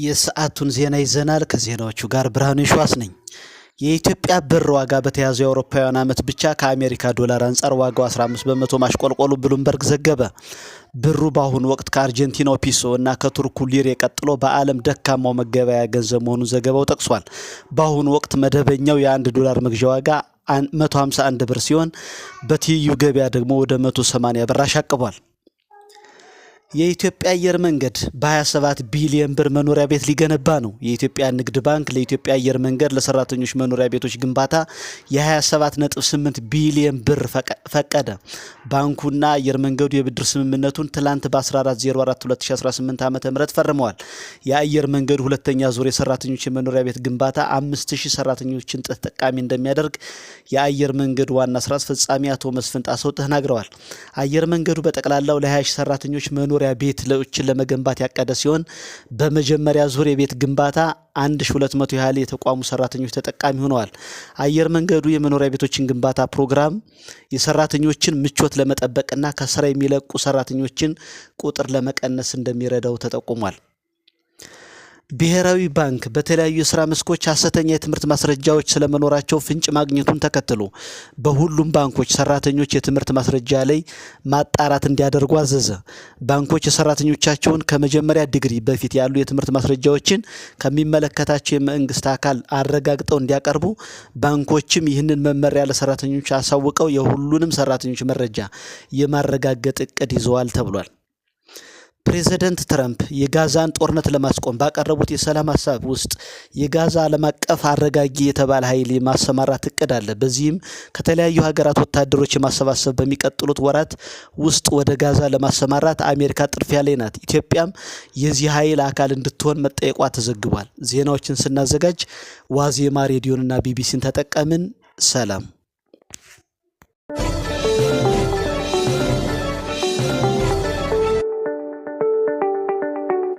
የሰዓቱን ዜና ይዘናል። ከዜናዎቹ ጋር ብርሃኑ ይሽዋስ ነኝ። የኢትዮጵያ ብር ዋጋ በተያዘው የአውሮፓውያን ዓመት ብቻ ከአሜሪካ ዶላር አንጻር ዋጋው 15 በመቶ ማሽቆልቆሉ ብሉምበርግ ዘገበ። ብሩ በአሁኑ ወቅት ከአርጀንቲናው ፒሶ እና ከቱርኩ ሊሬ ቀጥሎ በዓለም ደካማው መገበያያ ገንዘብ መሆኑን ዘገባው ጠቅሷል። በአሁኑ ወቅት መደበኛው የ1 ዶላር መግዣ ዋጋ 151 ብር ሲሆን በትይዩ ገበያ ደግሞ ወደ 180 ብር አሻቅቧል። የኢትዮጵያ አየር መንገድ በ27 ቢሊዮን ብር መኖሪያ ቤት ሊገነባ ነው። የኢትዮጵያ ንግድ ባንክ ለኢትዮጵያ አየር መንገድ ለሰራተኞች መኖሪያ ቤቶች ግንባታ የ27.8 ቢሊዮን ብር ፈቀደ። ባንኩና አየር መንገዱ የብድር ስምምነቱን ትላንት በ14/04/2018 ዓ.ም ፈርመዋል። የአየር መንገዱ ሁለተኛ ዙር የሰራተኞች የመኖሪያ ቤት ግንባታ 5000 ሰራተኞችን ተጠቃሚ እንደሚያደርግ የአየር መንገዱ ዋና ስራ አስፈጻሚ አቶ መስፍን ጣሰው ተናግረዋል። አየር መንገዱ በጠቅላላው ለ20 ሰራተኞች መኖሪያ ቤቶችን ለመገንባት ያቀደ ሲሆን በመጀመሪያ ዙር የቤት ግንባታ 1200 ያህል የተቋሙ ሰራተኞች ተጠቃሚ ሆነዋል። አየር መንገዱ የመኖሪያ ቤቶችን ግንባታ ፕሮግራም የሰራተኞችን ምቾት ለመጠበቅና ከስራ የሚለቁ ሰራተኞችን ቁጥር ለመቀነስ እንደሚረዳው ተጠቁሟል። ብሔራዊ ባንክ በተለያዩ የሥራ መስኮች ሐሰተኛ የትምህርት ማስረጃዎች ስለመኖራቸው ፍንጭ ማግኘቱን ተከትሎ በሁሉም ባንኮች ሰራተኞች የትምህርት ማስረጃ ላይ ማጣራት እንዲያደርጉ አዘዘ። ባንኮች የሰራተኞቻቸውን ከመጀመሪያ ዲግሪ በፊት ያሉ የትምህርት ማስረጃዎችን ከሚመለከታቸው የመንግስት አካል አረጋግጠው እንዲያቀርቡ፣ ባንኮችም ይህንን መመሪያ ለሰራተኞች አሳውቀው የሁሉንም ሰራተኞች መረጃ የማረጋገጥ እቅድ ይዘዋል ተብሏል። ፕሬዝዳንት ትራምፕ የጋዛን ጦርነት ለማስቆም ባቀረቡት የሰላም ሐሳብ ውስጥ የጋዛ ዓለም አቀፍ አረጋጊ የተባለ ኃይል የማሰማራት እቅድ አለ። በዚህም ከተለያዩ ሀገራት ወታደሮች የማሰባሰብ በሚቀጥሉት ወራት ውስጥ ወደ ጋዛ ለማሰማራት አሜሪካ ጥድፊያ ላይ ናት። ኢትዮጵያም የዚህ ኃይል አካል እንድትሆን መጠየቋ ተዘግቧል። ዜናዎችን ስናዘጋጅ ዋዜማ ሬዲዮንና ቢቢሲን ተጠቀምን። ሰላም።